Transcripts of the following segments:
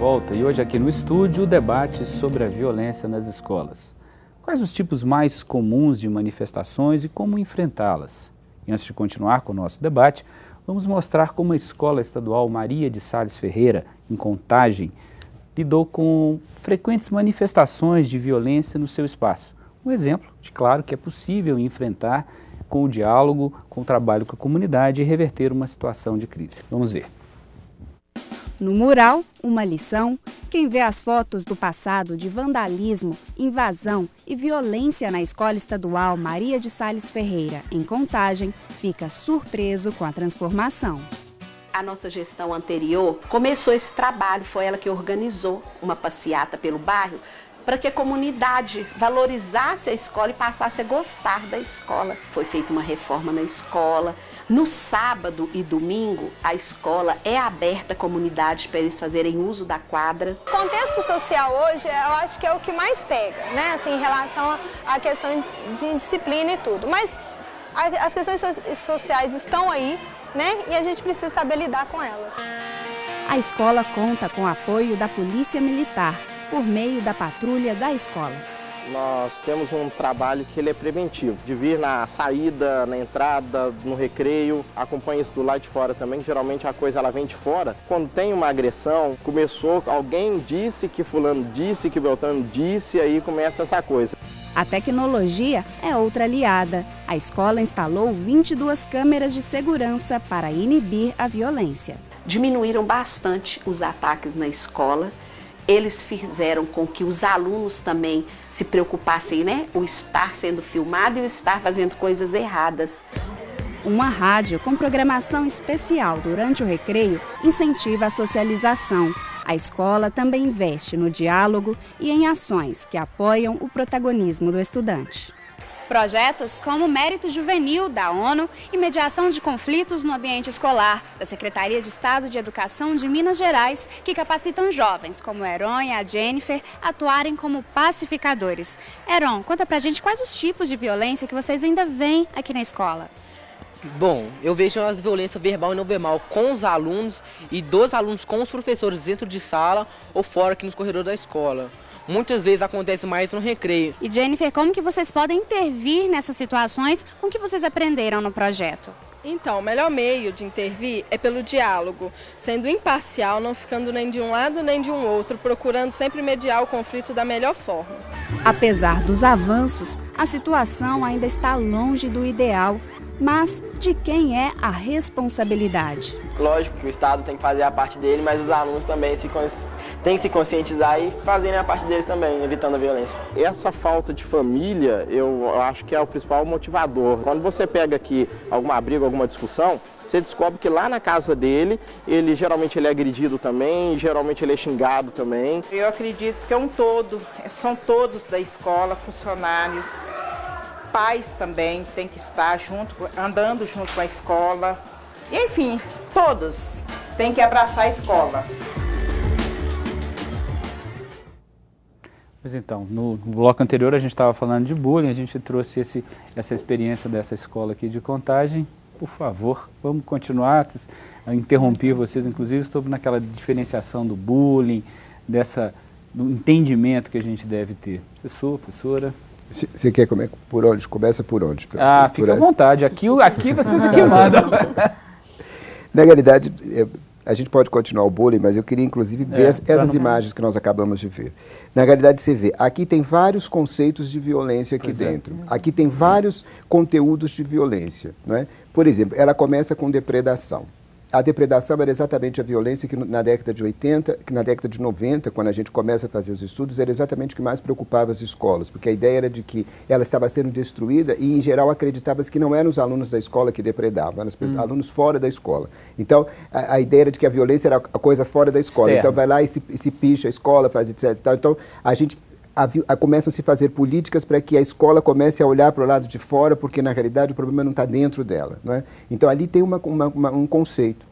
volta e hoje aqui no estúdio o debate sobre a violência nas escolas. Quais os tipos mais comuns de manifestações e como enfrentá-las? E antes de continuar com o nosso debate, vamos mostrar como a Escola Estadual Maria de Sales Ferreira, em Contagem, lidou com frequentes manifestações de violência no seu espaço. Um exemplo de, claro, que é possível enfrentar com o diálogo, com o trabalho com a comunidade e reverter uma situação de crise. Vamos ver. No mural, uma lição, quem vê as fotos do passado de vandalismo, invasão e violência na Escola Estadual Maria de Sales Ferreira, em Contagem, fica surpreso com a transformação. A nossa gestão anterior começou esse trabalho, foi ela que organizou uma passeata pelo bairro para que a comunidade valorizasse a escola e passasse a gostar da escola. Foi feita uma reforma na escola. No sábado e domingo, a escola é aberta à comunidade para eles fazerem uso da quadra. O contexto social hoje, eu acho que é o que mais pega, né? Assim, em relação à questão de disciplina e tudo. Mas as questões sociais estão aí, né? E a gente precisa saber lidar com elas. A escola conta com o apoio da Polícia Militar, por meio da patrulha da escola. Nós temos um trabalho que ele é preventivo, de vir na saída, na entrada, no recreio, acompanha isso do lado de fora também, geralmente a coisa ela vem de fora. Quando tem uma agressão, começou, alguém disse que fulano disse, que Beltrano disse, e aí começa essa coisa. A tecnologia é outra aliada. A escola instalou 22 câmeras de segurança para inibir a violência. Diminuíram bastante os ataques na escola. Eles fizeram com que os alunos também se preocupassem, né? O estar sendo filmado e o estar fazendo coisas erradas. Uma rádio com programação especial durante o recreio incentiva a socialização. A escola também investe no diálogo e em ações que apoiam o protagonismo do estudante. Projetos como Mérito Juvenil, da ONU, e Mediação de Conflitos no Ambiente Escolar, da Secretaria de Estado de Educação de Minas Gerais, que capacitam jovens, como o Heron e a Jennifer, a atuarem como pacificadores. Heron, conta pra gente quais os tipos de violência que vocês ainda veem aqui na escola. Bom, eu vejo a violência verbal e não verbal com os alunos e dos alunos com os professores dentro de sala ou fora aqui nos corredores da escola. Muitas vezes acontece mais no recreio. E Jennifer, como que vocês podem intervir nessas situações? Com o que vocês aprenderam no projeto? Então, o melhor meio de intervir é pelo diálogo, sendo imparcial, não ficando nem de um lado nem de um outro, procurando sempre mediar o conflito da melhor forma. Apesar dos avanços, a situação ainda está longe do ideal. Mas de quem é a responsabilidade? Lógico que o Estado tem que fazer a parte dele, mas os alunos também têm que se conscientizar e fazerem a parte deles também, evitando a violência. Essa falta de família, eu acho que é o principal motivador. Quando você pega aqui alguma briga, alguma discussão, você descobre que lá na casa dele, geralmente ele é agredido também, geralmente ele é xingado também. Eu acredito que é um todo, são todos da escola, funcionários. Pais também têm que estar andando junto com a escola. E, enfim, todos têm que abraçar a escola. Pois então, no bloco anterior a gente estava falando de bullying, a gente trouxe essa experiência dessa escola aqui de Contagem. Por favor, vamos continuar. Eu interrompi vocês, inclusive, sobre naquela diferenciação do bullying, do entendimento que a gente deve ter. Professora... Você quer por onde? Começa por onde? Fica à vontade. Aqui vocês aqui mandam. Na realidade, a gente pode continuar o bullying, mas eu queria inclusive ver essas imagens que nós acabamos de ver. Na realidade, você vê, aqui tem vários conceitos de violência aqui dentro. Aqui tem vários conteúdos de violência. Não é? Por exemplo, ela começa com depredação. A depredação era exatamente a violência que na década de 80, que na década de 90, quando a gente começa a fazer os estudos, era exatamente o que mais preocupava as escolas, porque a ideia era de que ela estava sendo destruída e, em geral, acreditava-se que não eram os alunos da escola que depredavam, eram os alunos fora da escola. Então, a ideia era de que a violência era a coisa fora da escola. Externo. Então, vai lá e se picha a escola, faz etc. Então, a gente... começam a se fazer políticas para que a escola comece a olhar para o lado de fora, porque na realidade o problema não está dentro dela. Não é? Então ali tem um conceito.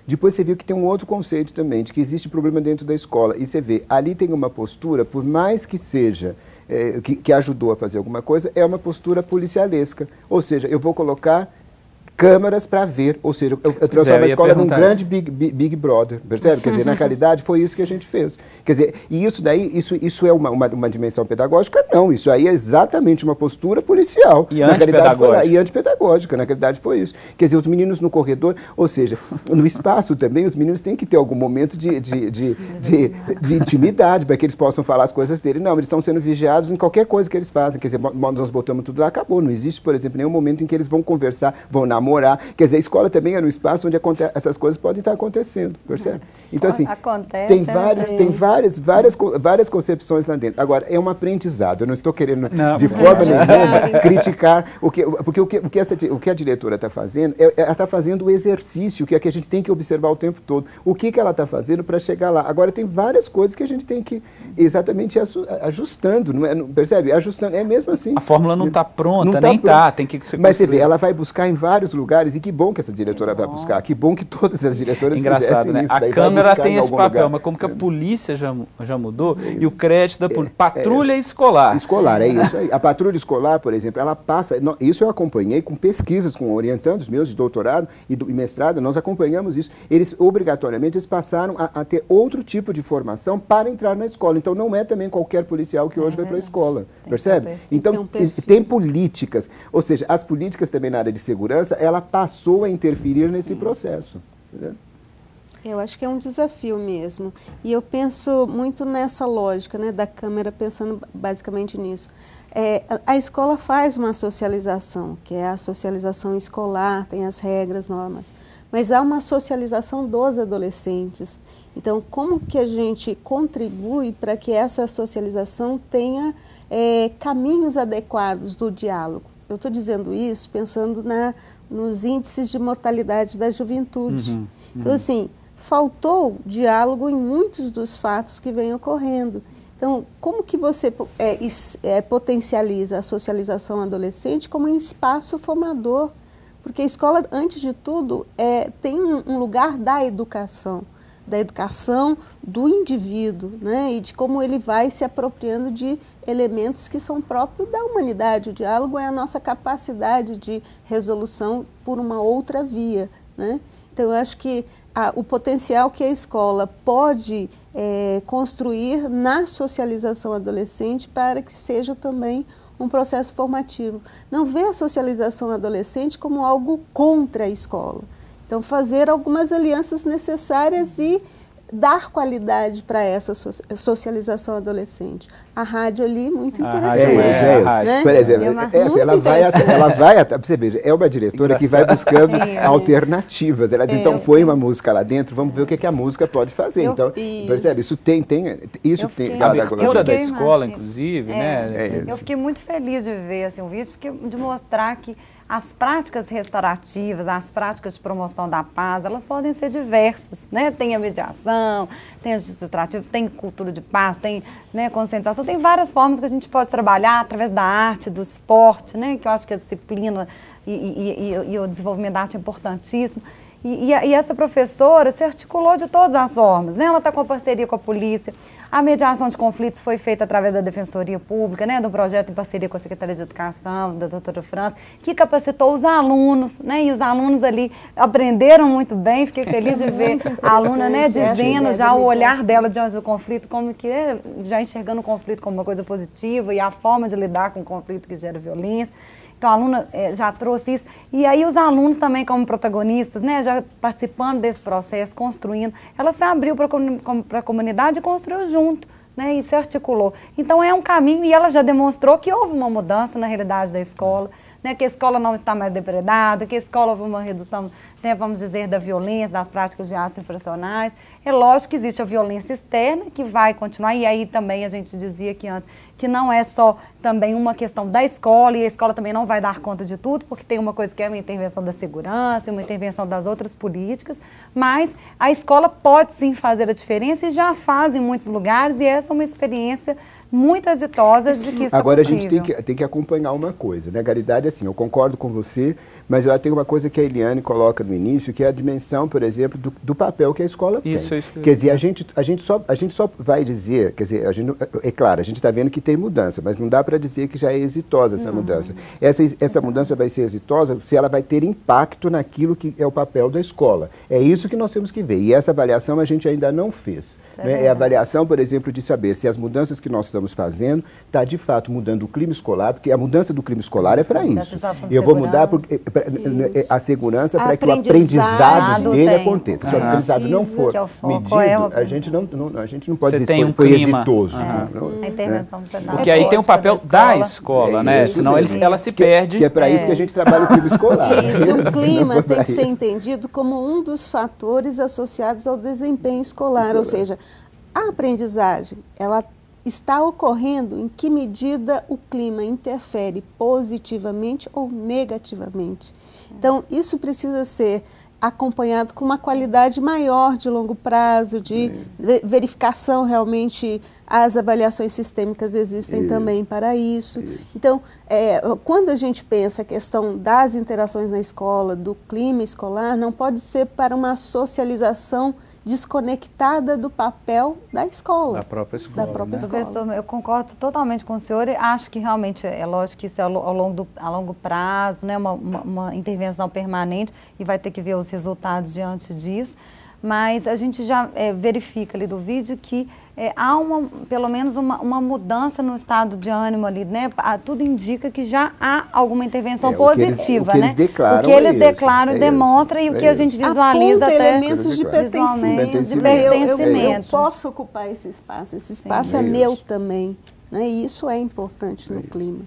Depois você viu que tem um outro conceito também, de que existe problema dentro da escola. E você vê, ali tem uma postura, por mais que seja, que ajudou a fazer alguma coisa, é uma postura policialesca. Ou seja, eu vou colocar câmeras para ver, ou seja, eu transformo a escola num grande Big Brother, percebe? Quer dizer, na realidade foi isso que a gente fez. Quer dizer, e isso daí, isso é uma dimensão pedagógica? Não, isso aí é exatamente uma postura policial. E antipedagógica. Na realidade foi isso. Quer dizer, os meninos no corredor, ou seja, no espaço também, os meninos têm que ter algum momento de intimidade para que eles possam falar as coisas dele. Não, eles estão sendo vigiados em qualquer coisa que eles fazem. Quer dizer, nós botamos tudo lá, acabou. Não existe, por exemplo, nenhum momento em que eles vão conversar, vão namorar. Quer dizer, a escola também é um espaço onde essas coisas podem estar acontecendo, percebe? Então, assim, tem várias concepções lá dentro. Agora, é um aprendizado. Eu não estou querendo, de forma nenhuma, criticar porque o que a diretora está fazendo, ela está fazendo o exercício que a gente tem que observar o tempo todo. O que ela está fazendo para chegar lá? Agora, tem várias coisas que a gente tem que exatamente ajustando, não é? Percebe? Ajustando. É mesmo assim. A fórmula não está pronta, tem que ser. Mas você vê, ela vai buscar em vários lugares, e que bom que essa diretora vai buscar. Que bom que todas as diretoras Engraçado, né? isso. A Câmara tem esse papel, mas como que a polícia já mudou, e o crédito da patrulha escolar. Escolar, é isso aí. A patrulha escolar, por exemplo, ela passa... Isso eu acompanhei com pesquisas, com orientandos meus de doutorado e mestrado, nós acompanhamos isso. Eles, obrigatoriamente, passaram a ter outro tipo de formação para entrar na escola. Então, não é também qualquer policial que hoje vai para a escola, percebe? Então, tem políticas, ou seja, as políticas também na área de segurança, ela passou a interferir nesse processo. Entendeu? Eu acho que é um desafio mesmo. E eu penso muito nessa lógica, né, da Câmara, pensando basicamente nisso. A escola faz uma socialização, que é a socialização escolar, tem as regras, normas. Mas há uma socialização dos adolescentes. Então, como que a gente contribui para que essa socialização tenha caminhos adequados do diálogo? Eu estou dizendo isso pensando nos índices de mortalidade da juventude. Então, assim, faltou diálogo em muitos dos fatos que vêm ocorrendo. Então, como que você potencializa a socialização adolescente como um espaço formador? Porque a escola, antes de tudo, tem um lugar da educação do indivíduo, né? E de como ele vai se apropriando de elementos que são próprios da humanidade. O diálogo é a nossa capacidade de resolução por uma outra via, né? Então, eu acho que o potencial que a escola pode construir na socialização adolescente para que seja também um processo formativo. Não ver a socialização adolescente como algo contra a escola. Então, fazer algumas alianças necessárias e dar qualidade para essa socialização adolescente. A rádio ali, muito interessante. Né? Por exemplo, ela vai, você veja, é uma diretora que vai buscando alternativas. Ela diz, então põe uma música lá dentro, vamos ver o que a música pode fazer. Então, percebe, isso tem a abertura da escola, inclusive, né? Eu fiquei muito feliz de ver assim, o vídeo, de mostrar que as práticas restaurativas, as práticas de promoção da paz, elas podem ser diversas, né? Tem a mediação, tem a justiça extrativa, tem cultura de paz, tem, né, conscientização, tem várias formas que a gente pode trabalhar através da arte, do esporte, né? Que eu acho que a disciplina e o desenvolvimento da arte é importantíssimo. E essa professora se articulou de todas as formas, né? Ela está com parceria com a polícia. A mediação de conflitos foi feita através da Defensoria Pública, né, do projeto em parceria com a Secretaria de Educação, da doutora França, que capacitou os alunos, né, e os alunos ali aprenderam muito bem. Fiquei feliz de ver a aluna, né, dizendo já o olhar dela diante do conflito, como que já enxergando o conflito como uma coisa positiva e a forma de lidar com o conflito que gera violência. Então, a aluna já trouxe isso. E aí os alunos também como protagonistas, né, já participando desse processo, construindo. Ela se abriu para a comunidade e construiu junto, né, e se articulou. Então, é um caminho, e ela já demonstrou que houve uma mudança na realidade da escola, né, que a escola não está mais depredada, que a escola houve uma redução, né, vamos dizer, da violência, das práticas de atos infracionais. É lógico que existe a violência externa, que vai continuar, e aí também a gente dizia aqui antes, que não é só também uma questão da escola, e a escola também não vai dar conta de tudo, porque tem uma coisa que é uma intervenção da segurança, uma intervenção das outras políticas, mas a escola pode sim fazer a diferença e já faz em muitos lugares, e essa é uma experiência, muito exitosas de que isso Agora é possível. a gente tem que acompanhar uma coisa, né? Garidade, assim, eu concordo com você, mas eu tenho uma coisa que a Eliane coloca no início, que é a dimensão, por exemplo, do papel que a escola tem. Isso. Quer dizer, a gente só vai dizer, quer dizer, é claro, a gente está vendo que tem mudança, mas não dá para dizer que já é exitosa essa mudança. Essa mudança vai ser exitosa se ela vai ter impacto naquilo que é o papel da escola. É isso que nós temos que ver. E essa avaliação a gente ainda não fez. Né? É a avaliação, por exemplo, de saber se as mudanças que nós estamos fazendo está de fato mudando o clima escolar, porque a mudança do clima escolar é para isso. Eu vou mudar a segurança para que o aprendizado dele aconteça. Se o aprendizado não for medido, a gente não pode dizer que foi exitoso. A intervenção porque aí tem o papel da escola, né? Senão ela se perde. Que é para isso que a gente trabalha o clima escolar. Isso, o clima tem que ser entendido como um dos fatores associados ao desempenho escolar, ou seja, a aprendizagem, ela está ocorrendo em que medida o clima interfere positivamente ou negativamente. Então, isso precisa ser acompanhado com uma qualidade maior de longo prazo, de verificação realmente, as avaliações sistêmicas existem também para isso. Então, quando a gente pensa a questão das interações na escola, do clima escolar, não pode ser para uma socialização desconectada do papel da escola. Da própria escola. Professor, eu concordo totalmente com o senhor e acho que realmente, é lógico que isso é a longo prazo, né, uma intervenção permanente e vai ter que ver os resultados diante disso, mas a gente já verifica ali do vídeo que há pelo menos uma mudança no estado de ânimo ali, né? Tudo indica que já há alguma intervenção positiva, né? O que eles declaram e demonstram e o que a gente visualiza até elementos de pertencimento. Eu posso ocupar esse espaço é meu também, né? E isso é importante no clima.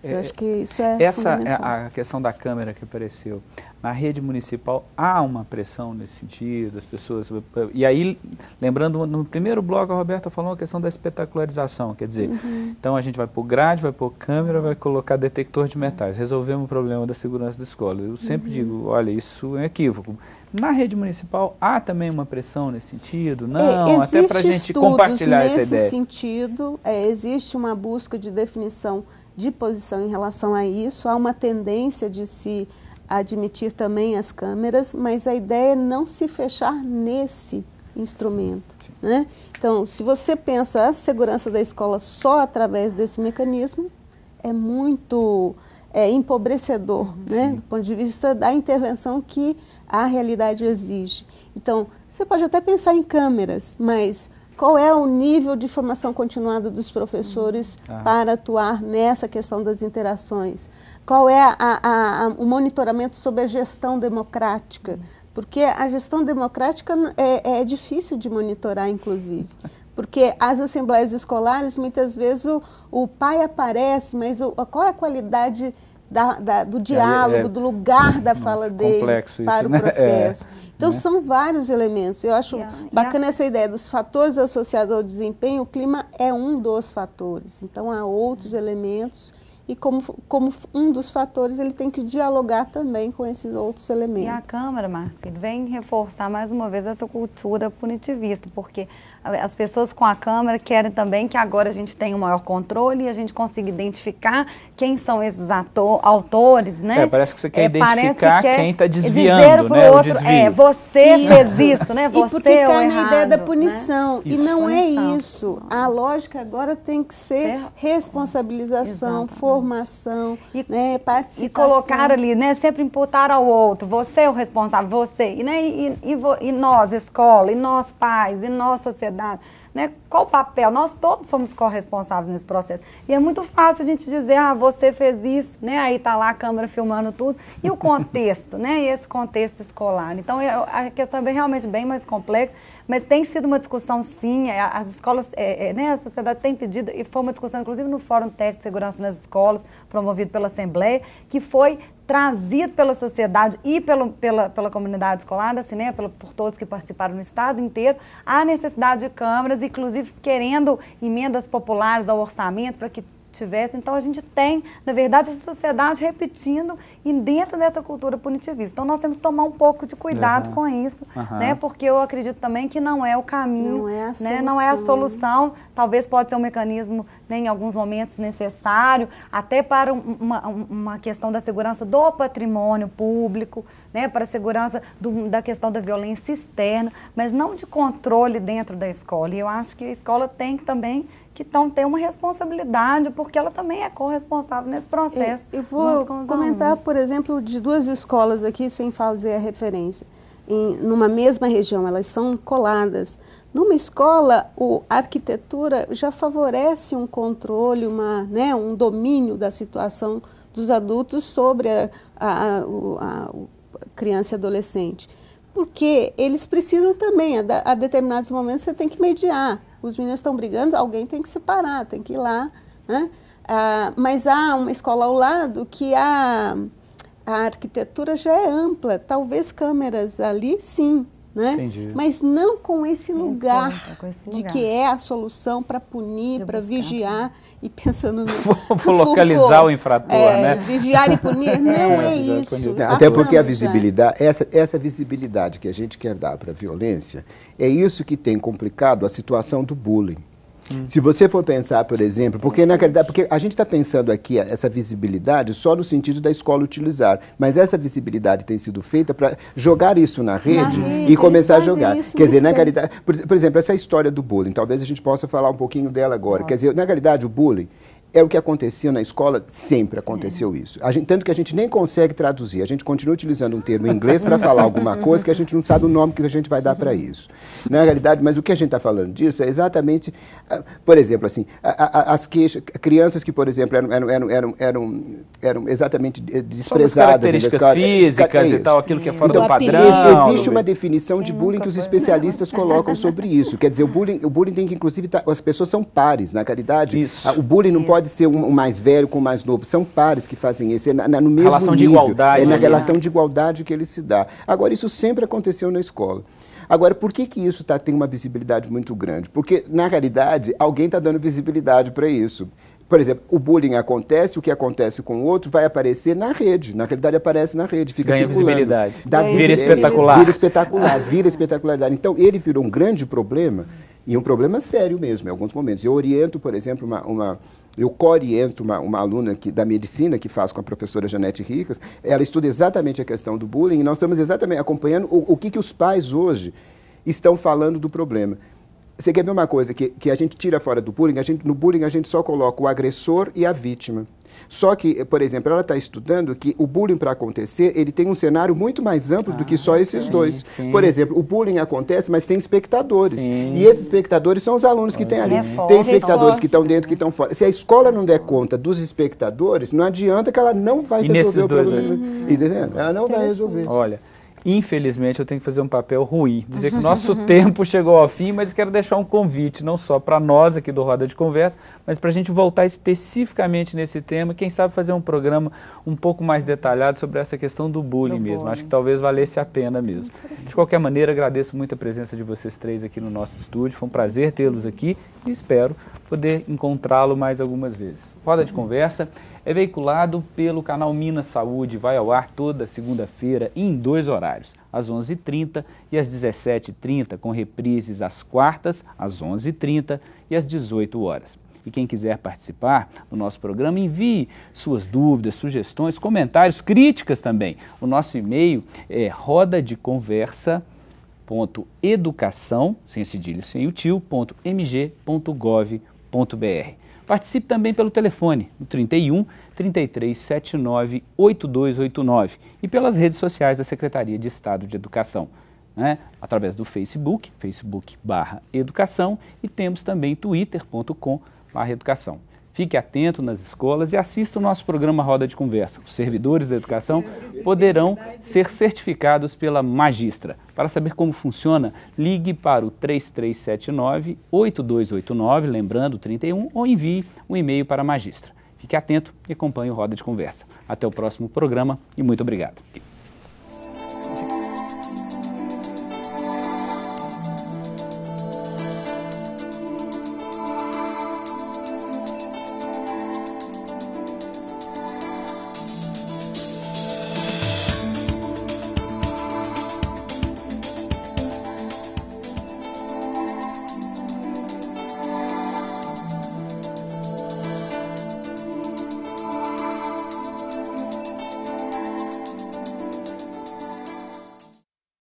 Eu acho que isso é fundamental. A questão da câmera que apareceu. Na rede municipal há uma pressão nesse sentido, as pessoas... E aí, lembrando, no primeiro bloco a Roberta falou a questão da espetacularização, quer dizer, então a gente vai pôr grade, vai pôr câmera, vai colocar detector de metais, resolvemos o problema da segurança da escola. Eu sempre digo, olha, isso é equívoco. Na rede municipal há também uma pressão nesse sentido? Não, até para a gente compartilhar essa ideia. Nesse sentido, existe uma busca de definição de posição em relação a isso, há uma tendência de se admitir também as câmeras, mas a ideia é não se fechar nesse instrumento, né? Então, se você pensa a segurança da escola só através desse mecanismo, é muito empobrecedor, né? Do ponto de vista da intervenção que a realidade exige. Então, você pode até pensar em câmeras, mas qual é o nível de formação continuada dos professores para atuar nessa questão das interações? Qual é o monitoramento sobre a gestão democrática? Porque a gestão democrática é difícil de monitorar, inclusive. Porque as assembleias escolares, muitas vezes, o pai aparece, mas qual é a qualidade do diálogo, do lugar da fala dele para o processo? Então, são vários elementos. Eu acho bacana essa ideia dos fatores associados ao desempenho. O clima é um dos fatores. Então, há outros elementos e como um dos fatores, ele tem que dialogar também com esses outros elementos. E a Câmara, Marcílio, vem reforçar mais uma vez essa cultura punitivista, porque as pessoas com a Câmara querem também que agora a gente tenha um maior controle e a gente consiga identificar quem são esses autores, né? Parece que você quer identificar quem está né? desviando, O desvio. Você fez isso, né? Você e porque cai na ideia da né? punição. E não é isso. A lógica agora tem que ser responsabilização, formação, né? Participação. E colocar ali, né? Sempre imputar ao outro. Você é o responsável, você. E nós, escola, e nós pais, e nós sociedade. Né? Qual o papel? Nós todos somos corresponsáveis nesse processo. E é muito fácil a gente dizer, você fez isso, né? Aí está lá a câmera filmando tudo. E o contexto, né? E esse contexto escolar. Então, a questão é realmente bem mais complexa, mas tem sido uma discussão, sim. As escolas, né? A sociedade tem pedido, e foi uma discussão, inclusive, no Fórum Técnico de Segurança nas Escolas, promovido pela Assembleia, que foi trazido pela sociedade e pela comunidade escolar, assim, né, por todos que participaram no estado inteiro, a necessidade de câmeras, inclusive querendo emendas populares ao orçamento para que tivesse. Então, a gente tem, na verdade, a sociedade repetindo e dentro dessa cultura punitivista. Então, nós temos que tomar um pouco de cuidado com isso, né? Porque eu acredito também que não é o caminho, não é a solução. Talvez pode ser um mecanismo, né, em alguns momentos necessário, até para uma questão da segurança do patrimônio público, né, para a segurança da questão da violência externa, mas não de controle dentro da escola. E eu acho que a escola tem também que ter uma responsabilidade, porque ela também é corresponsável nesse processo. Eu vou comentar, por exemplo, de duas escolas aqui, sem fazer a referência. Numa mesma região, elas são coladas. Numa escola, a arquitetura já favorece um controle, um domínio da situação dos adultos sobre a criança e adolescente. Porque eles precisam também, a determinados momentos, você tem que mediar. Os meninos estão brigando, alguém tem que separar, tem que ir lá, né? Mas há uma escola ao lado que a arquitetura já é ampla, talvez câmeras ali, sim, né? Entendi. Mas não com esse lugar de que é a solução para punir, para vigiar e pensando no... Vou localizar o infrator, né? Vigiar e punir, não é isso. Até porque a visibilidade, essa visibilidade que a gente quer dar para a violência, é isso que tem complicado a situação do bullying. Se você for pensar, por exemplo, porque na realidade, porque a gente está pensando aqui essa visibilidade só no sentido da escola utilizar, mas essa visibilidade tem sido feita para jogar isso na rede e começar a jogar. Quer dizer, na realidade, por exemplo, essa história do bullying, talvez a gente possa falar um pouquinho dela agora. Quer dizer, na realidade, o bullying é o que acontecia na escola, sempre aconteceu isso. Tanto que a gente nem consegue traduzir, a gente continua utilizando um termo em inglês para falar alguma coisa que a gente não sabe o nome que a gente vai dar para isso. Na realidade, mas o que a gente está falando disso é exatamente, por exemplo, assim, as queixas, crianças que, por exemplo, eram exatamente desprezadas. Características físicas e tal, aquilo que é fora do padrão. Existe uma definição de bullying que os especialistas colocam sobre isso. Quer dizer, o bullying tem que, inclusive, as pessoas são pares. Na realidade, o bullying não pode ser um mais velho com o mais novo, são pares que fazem isso, no mesmo relação nível, de igualdade, na relação de igualdade que ele se dá. Agora, isso sempre aconteceu na escola. Agora, por que isso tem uma visibilidade muito grande? Porque, na realidade, alguém está dando visibilidade para isso. Por exemplo, o bullying acontece, o que acontece com o outro vai aparecer na rede. Na realidade, aparece na rede, fica ganha circulando. Visibilidade. Vira espetacular. Vira espetacularidade. Então, ele virou um grande problema, e um problema sério mesmo, em alguns momentos. Eu oriento, por exemplo, eu co-oriento uma aluna da medicina que faz com a professora Janete Ricas. Ela estuda exatamente a questão do bullying e nós estamos exatamente acompanhando o que os pais hoje estão falando do problema. Você quer ver uma coisa que a gente tira fora do bullying? No bullying a gente só coloca o agressor e a vítima. Só que, por exemplo, ela está estudando que o bullying, para acontecer, ele tem um cenário muito mais amplo do que só esses dois. Sim. Por exemplo, o bullying acontece, mas tem espectadores. Sim. E esses espectadores são os alunos que têm ali. Tem espectadores que estão dentro, que estão fora. Se a escola não der conta dos espectadores, não adianta que ela não vai resolver o problema. Ela não vai resolver. Olha, infelizmente eu tenho que fazer um papel ruim, dizer que o nosso tempo chegou ao fim, mas quero deixar um convite, não só para nós aqui do Roda de Conversa, mas para a gente voltar especificamente nesse tema, quem sabe fazer um programa um pouco mais detalhado sobre essa questão do bullying mesmo, acho que talvez valesse a pena mesmo. De qualquer maneira, agradeço muito a presença de vocês três aqui no nosso estúdio, foi um prazer tê-los aqui e espero poder encontrá-lo mais algumas vezes. Roda de Conversa é veiculado pelo canal Minas Saúde, vai ao ar toda segunda-feira em 2 horários, às 11h30 e às 17h30, com reprises às quartas, às 11h30 e às 18 horas. E quem quiser participar do nosso programa, envie suas dúvidas, sugestões, comentários, críticas também. O nosso e-mail é rodadeconversa.educação, sem cedilha, sem o tio, .mg.gov.br. Participe também pelo telefone, no 31 3379 8289 e pelas redes sociais da Secretaria de Estado de Educação, né? Através do Facebook.com/educação e temos também twitter.com/educação. Fique atento nas escolas e assista o nosso programa Roda de Conversa. Os servidores da educação poderão ser certificados pela Magistra. Para saber como funciona, ligue para o 3379-8289, lembrando 31, ou envie um e-mail para a Magistra. Fique atento e acompanhe o Roda de Conversa. Até o próximo programa e muito obrigado.